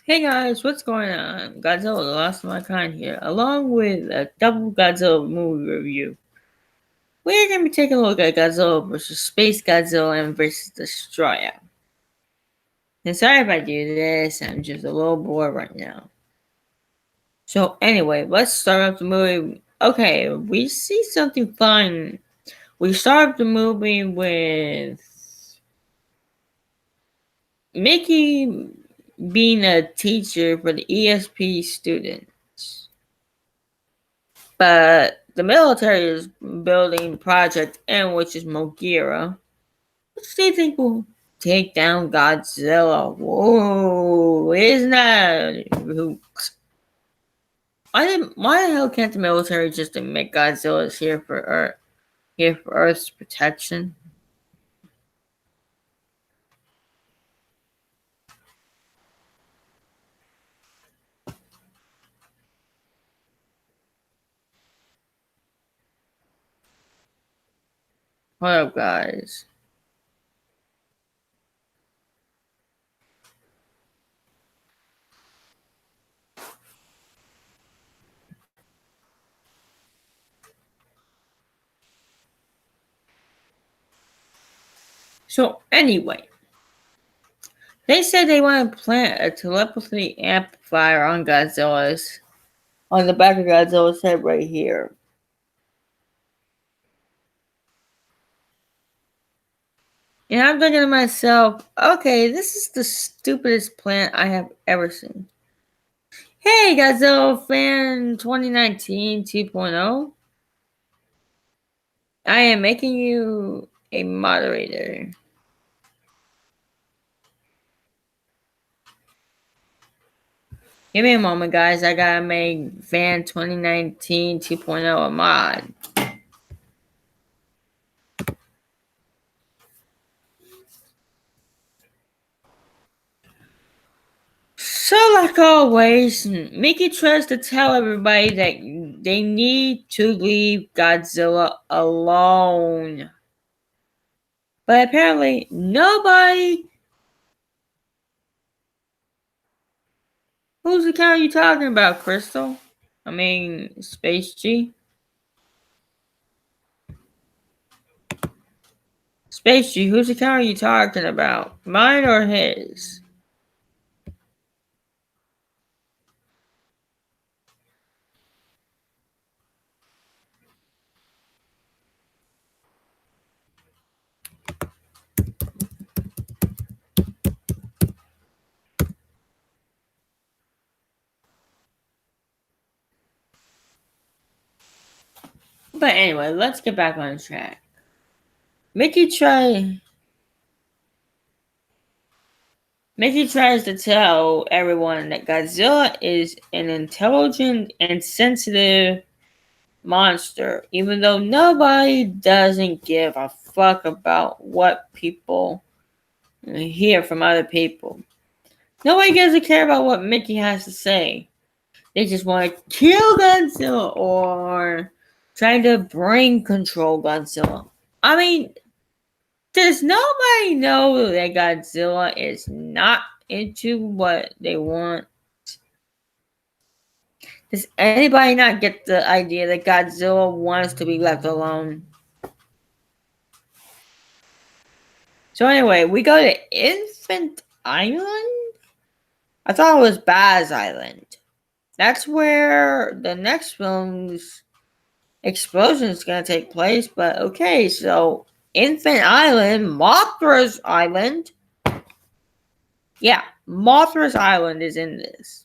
Hey guys, what's going on? Godzilla, the Lost of My Kind here, along with a double Godzilla movie review. We're going to be taking a look at Godzilla versus Space Godzilla and versus Destroyah. And sorry if I do this, I'm just a little bored right now. So anyway, let's start off the movie. Okay, we see something fun. We start off the movie with Mickey being a teacher for the ESP students. But the military is building Project M, which is Mogira, which they think will take down Godzilla. Whoa, isn't that rude? Why the hell can't the military just admit Godzilla's here for Earth's protection? What up, guys? So anyway, they said they want to plant a telepathy amplifier on the back of Godzilla's head right here. And I'm thinking to myself, okay, this is the stupidest plant I have ever seen. Hey, Godzilla fan 2019 2.0. I am making you a moderator. Give me a moment, guys. I gotta make fan 2019 2.0 a mod. So, like always, Mickey tries to tell everybody that they need to leave Godzilla alone. But apparently, nobody. Whose account are you talking about, Crystal? I mean, Space G? Space G, whose account are you talking about? Mine or his? But anyway, let's get back on track. Mickey try Mickey tries to tell everyone that Godzilla is an intelligent and sensitive monster, even though nobody doesn't give a fuck about what people hear from other people. Nobody gives a care about what Mickey has to say. They just want to kill Godzilla or try to brain control Godzilla. I mean, does nobody know that Godzilla is not into what they want? Does anybody not get the idea that Godzilla wants to be left alone? So anyway, we go to Infant Island? I thought it was Baz Island. That's where the next film's explosion is going to take place. But okay, so Infant Island, Mothra's Island. Yeah, Mothra's Island is in this.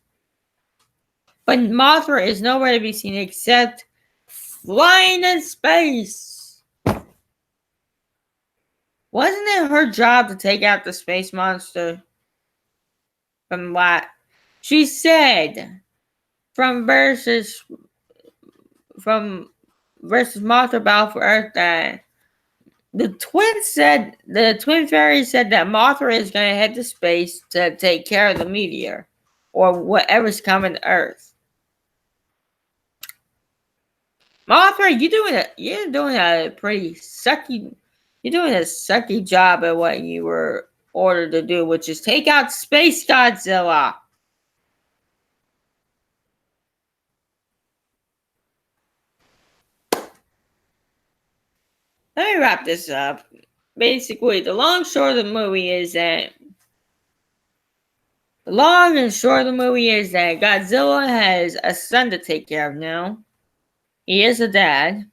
But Mothra is nowhere to be seen except flying in space. Wasn't it her job to take out the space monster? From what she said from versus Mothra Battle for Earth that the twin fairy said that Mothra is going to head to space to take care of the meteor or whatever's coming to Earth. Mothra, you're doing a pretty sucky. You're doing a sucky job at what you were ordered to do, which is take out Space Godzilla. Let me wrap this up. Basically, the long and short of the movie is that Godzilla has a son to take care of now. He is a dad.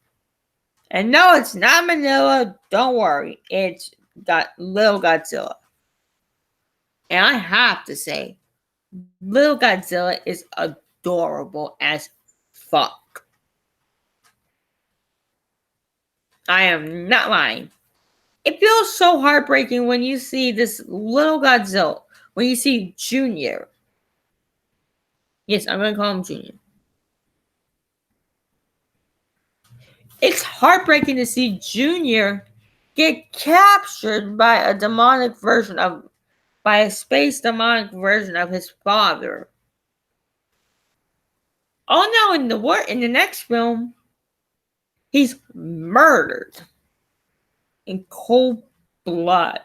And no, it's not Manila. Don't worry. It's got little Godzilla. And I have to say, little Godzilla is adorable as fuck. I am not lying. It feels so heartbreaking when you see this little Godzilla. When you see Junior. Yes, I'm going to call him Junior. It's heartbreaking to see Junior get captured by a space demonic version of his father. Oh no, in the next film, he's murdered in cold blood.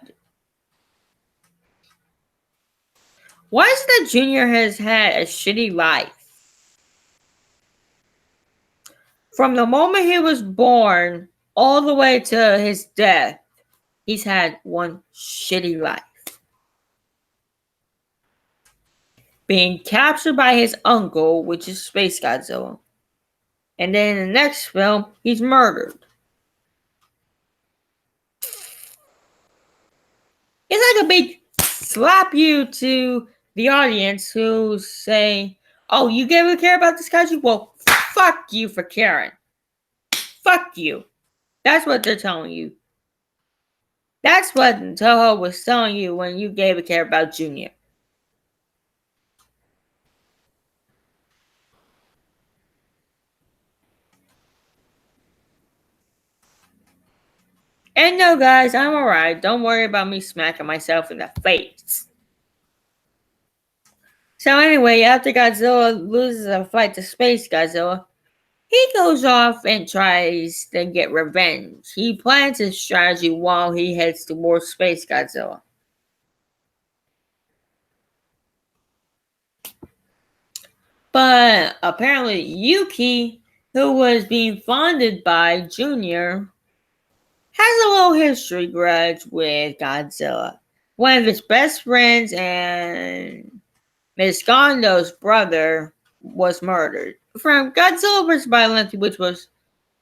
Why is it that Junior has had a shitty life? From the moment he was born all the way to his death, he's had one shitty life. Being captured by his uncle, which is SpaceGodzilla. And then in the next film, he's murdered. It's like a big slap you to the audience who say, oh, you gave a care about this country? Well, fuck you for caring. Fuck you. That's what they're telling you. That's what Toho was telling you when you gave a care about Junior. And no, guys, I'm alright. Don't worry about me smacking myself in the face. So anyway, after Godzilla loses a fight to SpaceGodzilla, he goes off and tries to get revenge. He plans his strategy while he heads towards SpaceGodzilla. But apparently Yuki, who was being funded by Junior, has a little history grudge with Godzilla. One of his best friends and Miss Gondo's brother was murdered. From Godzilla vs. Biollante, which was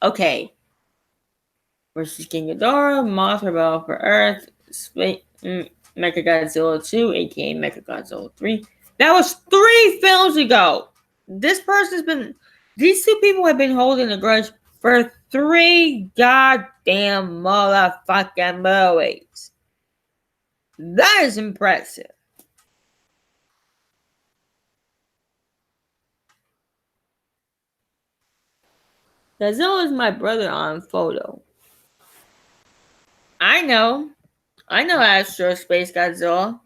okay. Versus King Ghidorah, Mothra Battle for Earth, Mechagodzilla 2, aka Mechagodzilla 3. That was 3 films ago. These two people have been holding a grudge for 3 goddamn motherfucking movies. That is impressive. Godzilla is my brother on photo. I know Astro Space Godzilla.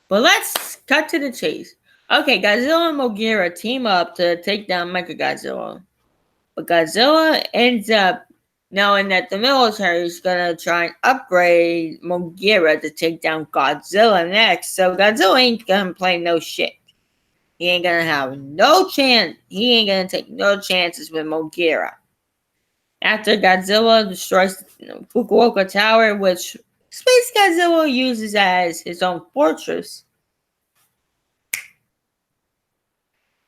But let's cut to the chase. Okay, Godzilla and Mogira team up to take down Mechagodzilla. But Godzilla ends up knowing that the military is gonna try and upgrade Mogira to take down Godzilla next. So Godzilla ain't gonna play no shit. He ain't gonna have no chance. He ain't gonna take no chances with Mogira. After Godzilla destroys Fukuoka Tower, which SpaceGodzilla uses as his own fortress,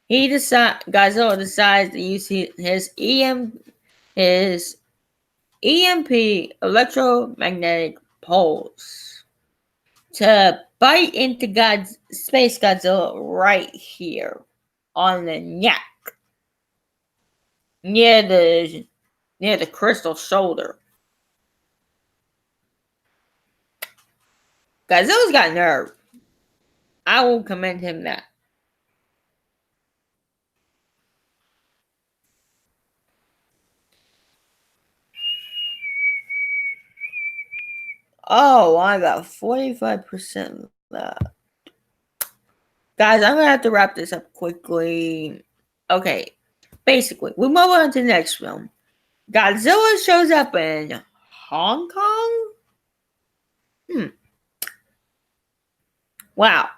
Godzilla decides to use his EMP electromagnetic pulse to bite into Space Godzilla right here on the neck, near the crystal shoulder. Godzilla's got nerve. I will commend him that. Oh, I got 45% left. Guys, I'm gonna have to wrap this up quickly. Okay, basically, we move on to the next film. Godzilla shows up in Hong Kong? Wow.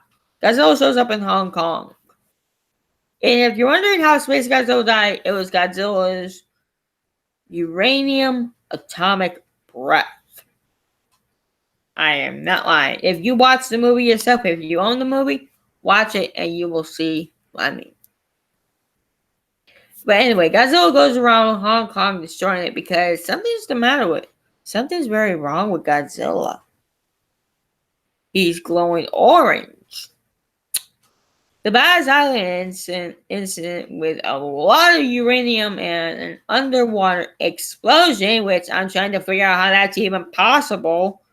Godzilla shows up in Hong Kong. And if you're wondering how Space Godzilla died, it was Godzilla's uranium atomic breath. I am not lying. If you watch the movie yourself, if you own the movie, watch it and you will see what I mean. But anyway, Godzilla goes around Hong Kong destroying it because something's the matter with it. Something's very wrong with Godzilla. He's glowing orange. The Baz Island incident with a lot of uranium and an underwater explosion, which I'm trying to figure out how that's even possible.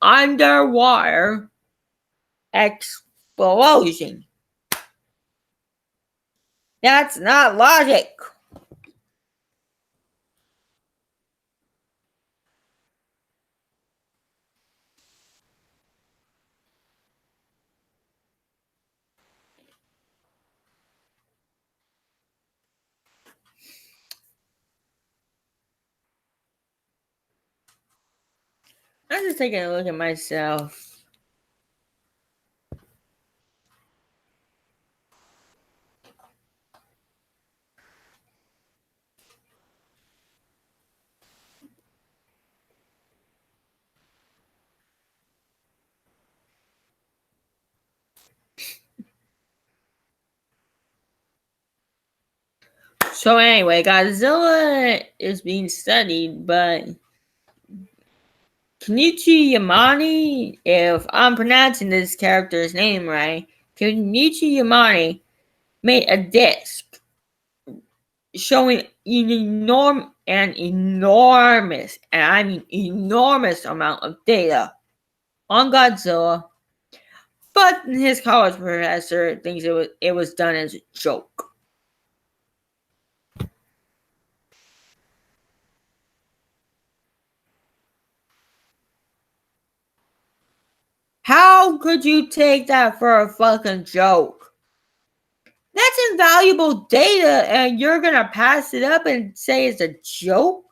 Underwater explosion. That's not logic. I'm just taking a look at myself. So anyway, Godzilla is being studied, but Kenichi Yamane, if I'm pronouncing this character's name right, Kenichi Yamane made a disc showing an enormous, and I mean enormous amount of data on Godzilla, but his college professor thinks it was done as a joke. How could you take that for a fucking joke? That's invaluable data, and you're gonna pass it up and say it's a joke?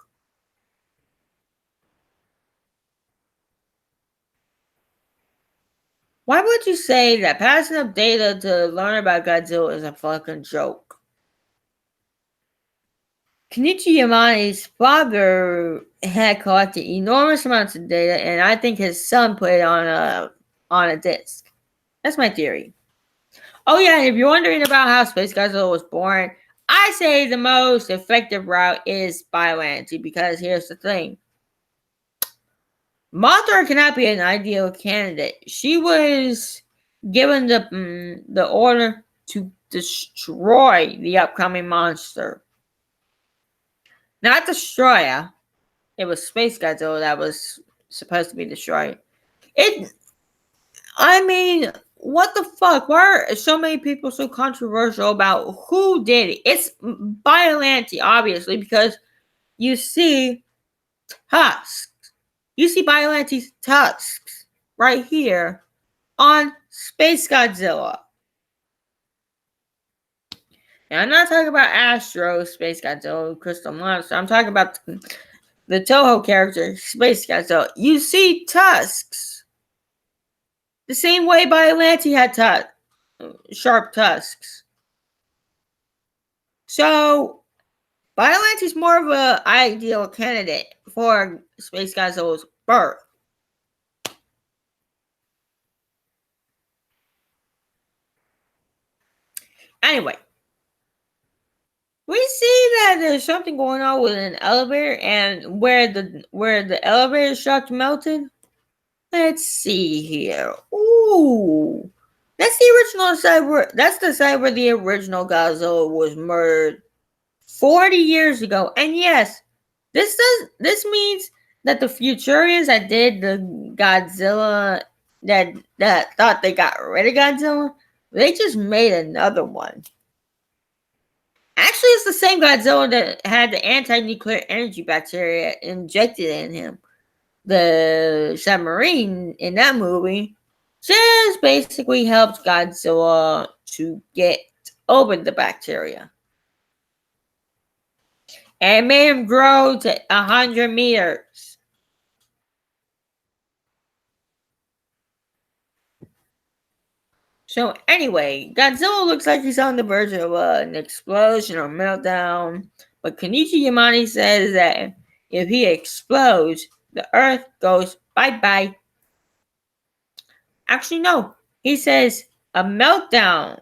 Why would you say that passing up data to learn about Godzilla is a fucking joke? Kenichi Yamane's father had collected enormous amounts of data, and I think his son put it on a disc. That's my theory. Oh yeah, and if you're wondering about how Space Godzilla was born, I say the most effective route is Bioentity, because here's the thing. Mothra cannot be an ideal candidate. She was given the order to destroy the upcoming monster. Not Destroyah. It was Space Godzilla that was supposed to be destroyed. I mean, what the fuck? Why are so many people so controversial about who did it? It's Biollante, obviously, because you see tusks. You see Biollante's tusks right here on Space Godzilla. And I'm not talking about Astro, Space Godzilla, Crystal Monster. I'm talking about the Toho character, Space Godzilla. You see tusks. The same way Biollante had sharp tusks. So, Biollante is more of an ideal candidate for Space Godzilla's birth. Anyway, we see that there's something going on with an elevator, and where the elevator shaft melted. Let's see here. Ooh, that's the original side. That's the side where the original Godzilla was murdered 40 years ago. And yes, this means that the Futurians that did the Godzilla that thought they got rid of Godzilla, they just made another one. Actually, it's the same Godzilla that had the anti-nuclear energy bacteria injected in him. The submarine in that movie just basically helped Godzilla to get over the bacteria. And it made him grow to 100 meters. So anyway, Godzilla looks like he's on the verge of an explosion or meltdown, but Kenichi Yamane says that if he explodes, the Earth goes bye-bye. Actually, no. He says a meltdown.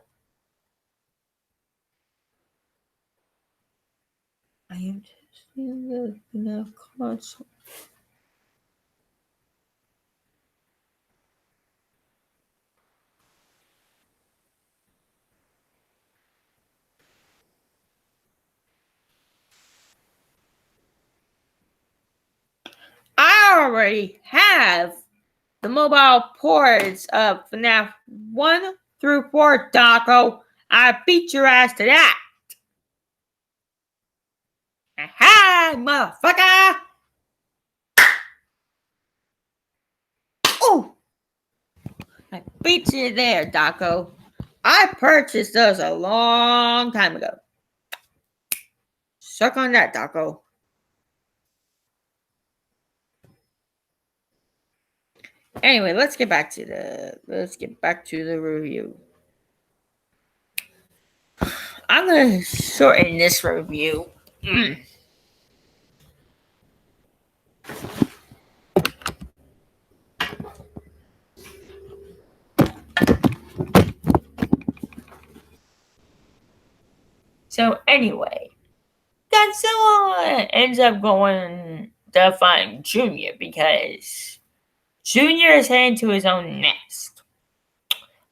I am just enough console. I already have the mobile ports of FNAF 1 through 4, Taco. I beat your ass to that. Aha, motherfucker! Ooh! I beat you there, Daco. I purchased those a long time ago. Suck on that, Daco. Anyway, let's get back to the review. I'm gonna shorten this review. So anyway, Godzilla ends up going to find Junior because Junior is heading to his own nest.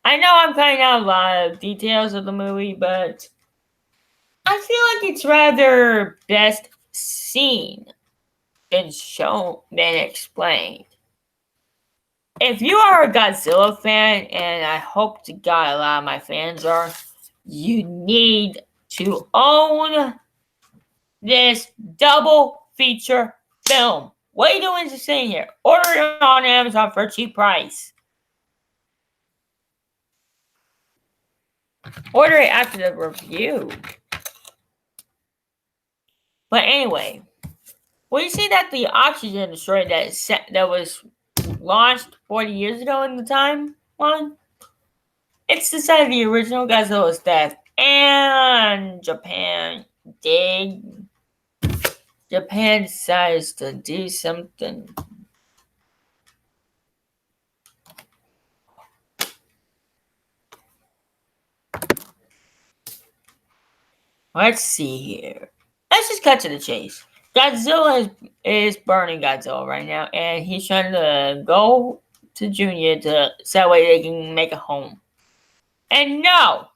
I know I'm cutting out a lot of details of the movie, but I feel like it's rather best seen than shown than explained. If you are a Godzilla fan, and I hope to God a lot of my fans are, you need to own this double feature film. What are you doing just sitting here? Order it on Amazon for a cheap price. Order it after the review. But anyway, well, you see that the oxygen destroyer that was launched 40 years ago in the timeline? It's the site of the original Godzilla's death, and Japan decides to do something. Let's see here. Let's just cut to the chase. Godzilla is burning Godzilla right now, and he's trying to go to Junior so that way they can make a home. And no,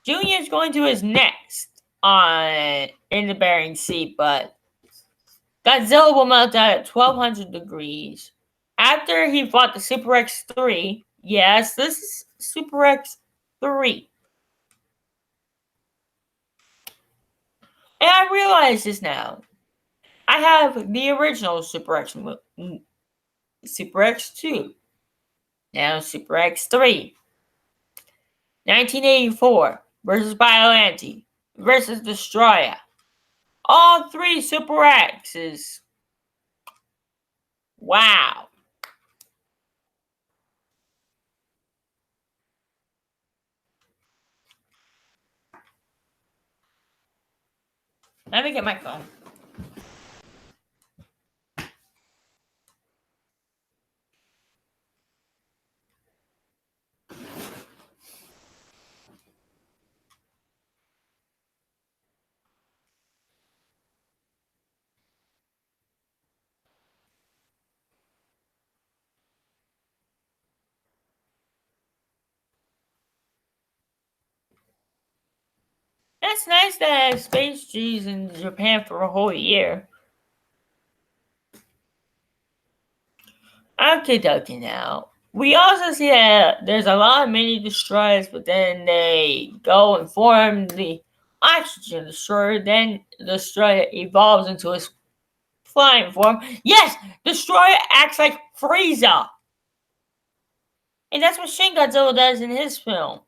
Junior's going to his nest in the Bering Sea, but Godzilla will melt out at 1200 degrees. After he fought the Super X3, yes, this is Super X3. And I realize this now. I have the original Super X2, now Super X3. 1984 versus Biollante versus Destroyah. All three Super X's. Wow. Let me get my phone. That's nice to have Space G's in Japan for a whole year. Okay, now. We also see that there's a lot of mini destroyers, but then they go and form the oxygen destroyer. Then the destroyer evolves into its flying form. Yes, Destroyer acts like Frieza. And that's what Shin Godzilla does in his film.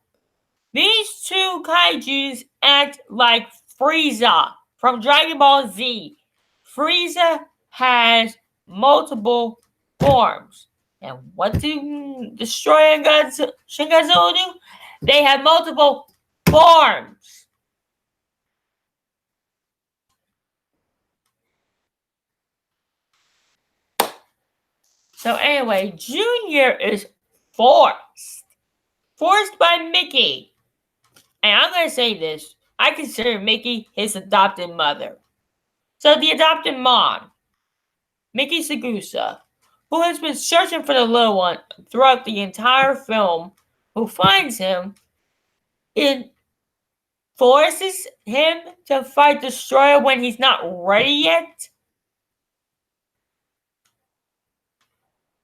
These two kaijus act like Frieza from Dragon Ball Z. Frieza has multiple forms. And what do Destroyah and Shin Godzilla do? They have multiple forms. So anyway, Junior is forced. Forced by Mickey. And I'm going to say this. I consider Mickey his adopted mother. So the adopted mom, Mickey Sagusa, who has been searching for the little one throughout the entire film, who finds him, it forces him to fight Destroyah when he's not ready yet.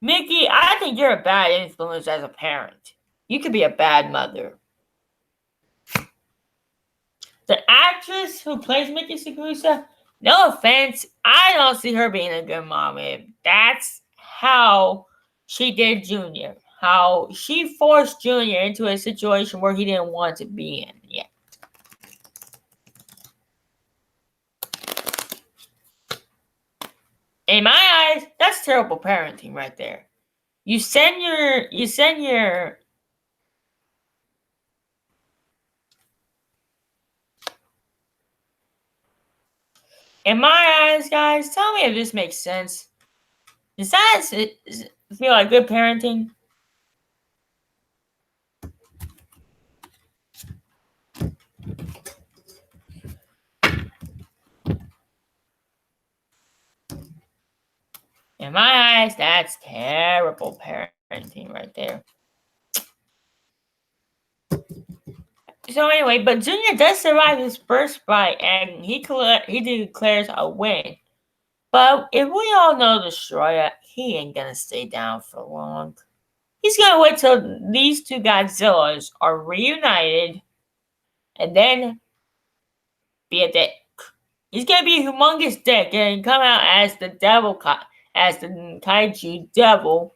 Mickey, I think you're a bad influence as a parent. You could be a bad mother. The actress who plays Mickey Sagusa, no offense, I don't see her being a good mom. That's how she did Junior. How she forced Junior into a situation where he didn't want to be in yet. In my eyes, that's terrible parenting right there. You send your in my eyes, guys, tell me if this makes sense. Does that feel like good parenting? In my eyes, that's terrible parenting right there. So anyway, but Junior does survive his first fight, and he declares a win. But if we all know Destroyah, he ain't gonna stay down for long. He's gonna wait till these two Godzillas are reunited, and then be a dick. He's gonna be a humongous dick and come out as the devil, as the kaiju devil.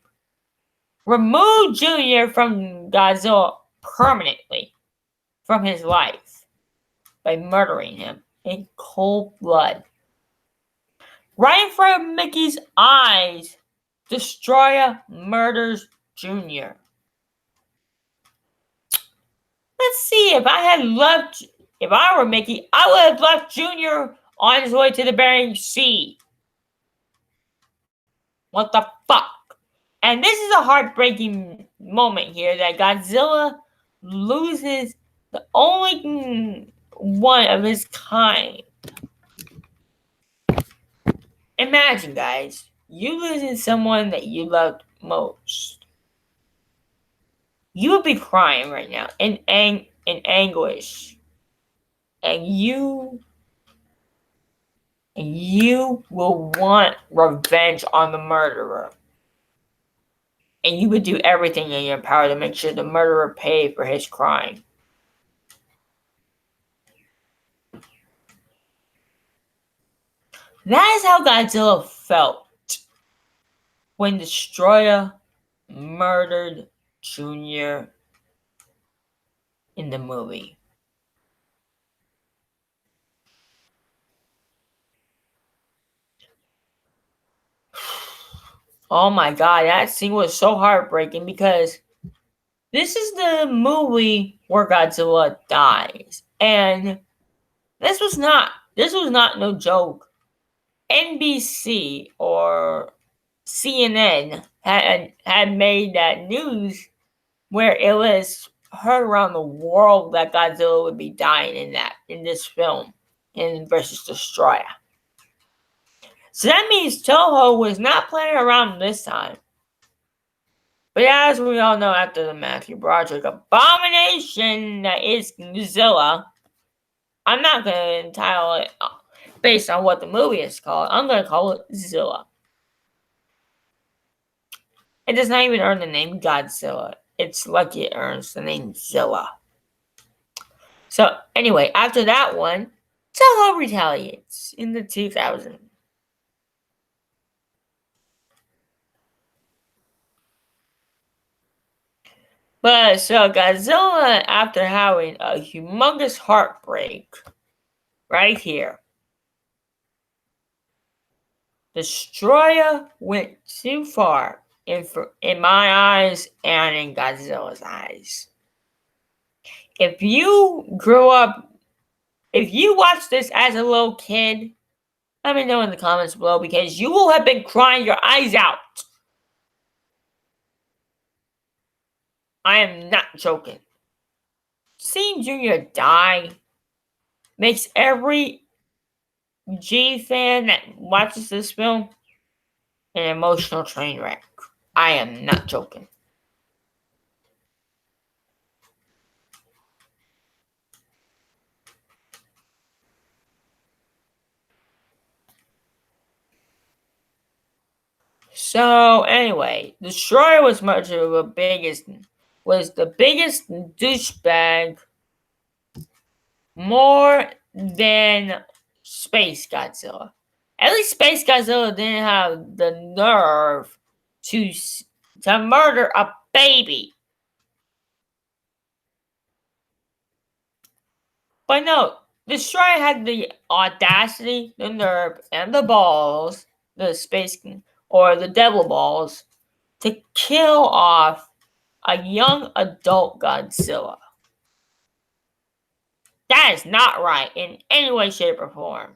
Remove Junior from Godzilla permanently from his life by murdering him in cold blood. Right in front of Mickey's eyes, Destroyah murders Junior. Let's see, if I were Mickey, I would have left Junior on his way to the Bering Sea. What the fuck? And this is a heartbreaking moment here that Godzilla loses the only one of his kind. Imagine, guys, you losing someone that you loved most. You would be crying right now in anguish. And you will want revenge on the murderer. And you would do everything in your power to make sure the murderer paid for his crime. That is how Godzilla felt when Destroyah murdered Junior in the movie. Oh my god, that scene was so heartbreaking because this is the movie where Godzilla dies. And this was not no joke. NBC or CNN had made that news where it was heard around the world that Godzilla would be dying in this film in versus Destroyah. So that means Toho was not playing around this time. But as we all know, after the Matthew Broderick abomination that is Godzilla, I'm not going to entitle it based on what the movie is called. I'm going to call it Zilla. It does not even earn the name Godzilla. It's lucky it earns the name Zilla. So anyway, after that one, Toho retaliates in the 2000s. But so Godzilla, after having a humongous heartbreak right here, Destroyah went too far in my eyes and in Godzilla's eyes. If you grew up, if you watched this as a little kid, let me know in the comments below because you will have been crying your eyes out. I am not joking. Seeing Junior die makes every G fan that watches this film an emotional train wreck. I am not joking. So anyway, Destroyer was the biggest douchebag more than SpaceGodzilla. At least SpaceGodzilla didn't have the nerve to murder a baby. But no, Destroyer had the audacity, the nerve, and the balls, the devil balls, to kill off a young adult Godzilla. That is not right in any way, shape, or form.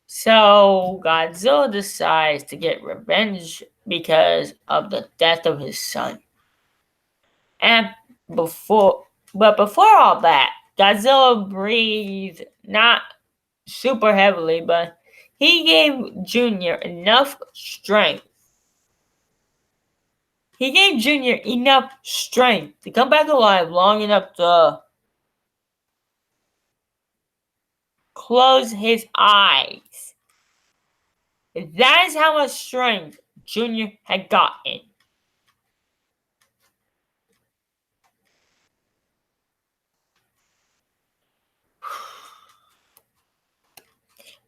So Godzilla decides to get revenge because of the death of his son. And before all that, Godzilla breathed not super heavily, but he gave Junior enough strength. He gave Junior enough strength to come back alive long enough to close his eyes. That is how much strength Junior had gotten.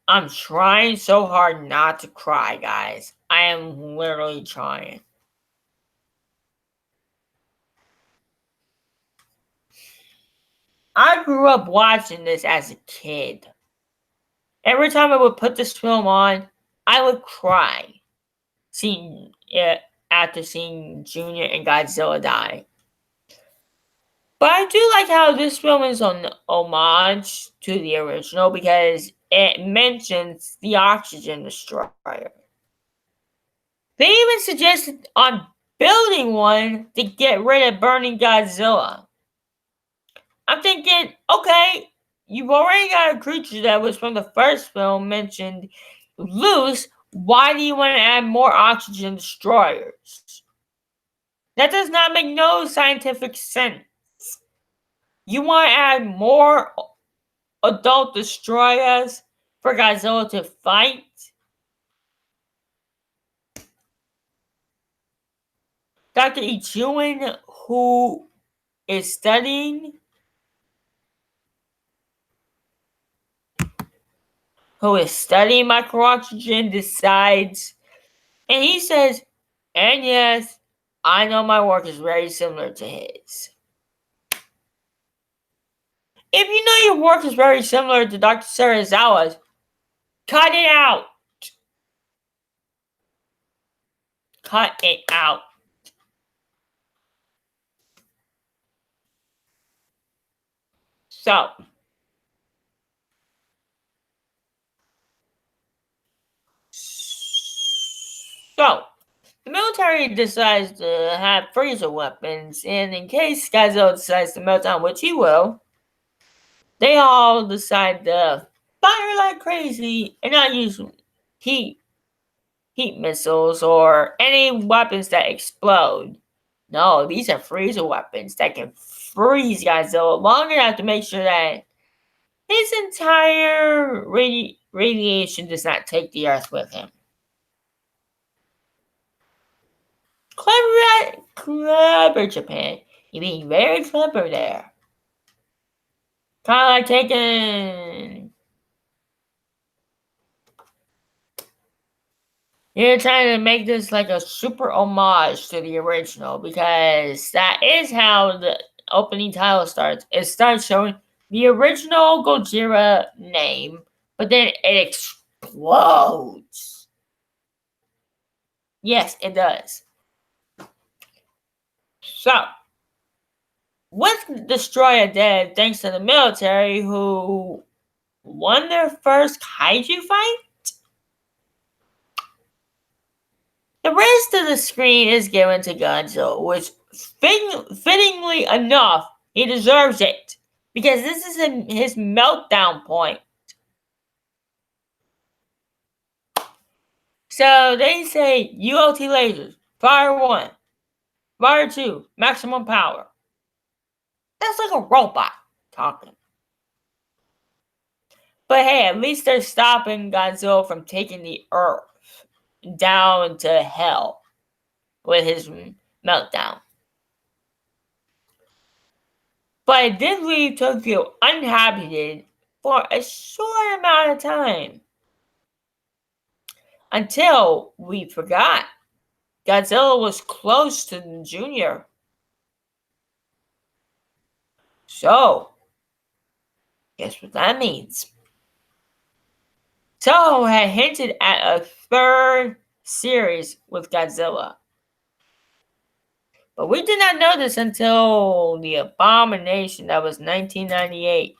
I'm trying so hard not to cry, guys. I am literally trying. I grew up watching this as a kid. Every time I would put this film on, I would cry seeing it after seeing Junior and Godzilla die. But I do like how this film is an homage to the original because it mentions the oxygen destroyer. They even suggested on building one to get rid of burning Godzilla. I'm thinking, okay, you've already got a creature that was from the first film mentioned loose. Why do you want to add more oxygen destroyers? That does not make no scientific sense. You want to add more adult destroyers for Godzilla to fight? Dr. Ichiwan, who is studying microoxygen, decides, and he says, and yes, I know my work is very similar to his. If you know your work is very similar to Dr. Serizawa's, cut it out. Cut it out. So, the military decides to have freezer weapons, and in case Godzilla decides to melt down, which he will, they all decide to fire like crazy and not use heat. heat missiles or any weapons that explode. No, these are freezer weapons that can freeze Godzilla long enough to make sure that his entire radiation does not take the Earth with him. Clever Japan. You're being very clever there. Kind of like taking... You're trying to make this like a super homage to the original, because that is how the opening title starts. It starts showing the original Godzilla name, but then it explodes. Yes, it does. So, with Destroyah dead, thanks to the military who won their first kaiju fight, the rest of the screen is given to Godzilla, which fittingly enough, he deserves it, because this is his meltdown point. So they say ULT lasers, fire 1, fire 2, maximum power. That's like a robot talking. But hey, at least they're stopping Godzilla from taking the Earth down to hell with his meltdown. But it did leave Tokyo uninhabited for a short amount of time. Until we forgot Godzilla was close to the Junior. So, guess what that means? Toho had hinted at a third series with Godzilla. But we did not know this until The Abomination, that was 1998.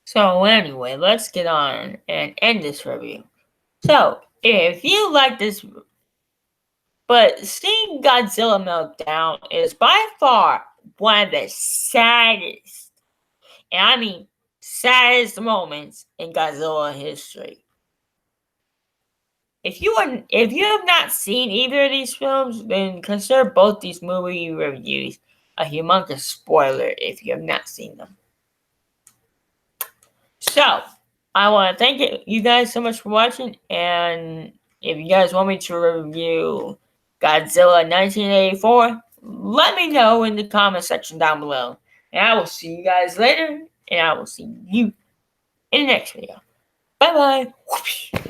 So anyway, let's get on and end this review. So, if you like this, but seeing Godzilla meltdown is by far one of the saddest, and I mean saddest moments in Godzilla history. If you have not seen either of these films, then consider both these movie reviews a humongous spoiler if you have not seen them. So, I want to thank you guys so much for watching, and if you guys want me to review Godzilla 1984, let me know in the comment section down below. And I will see you guys later, and I will see you in the next video. Bye-bye.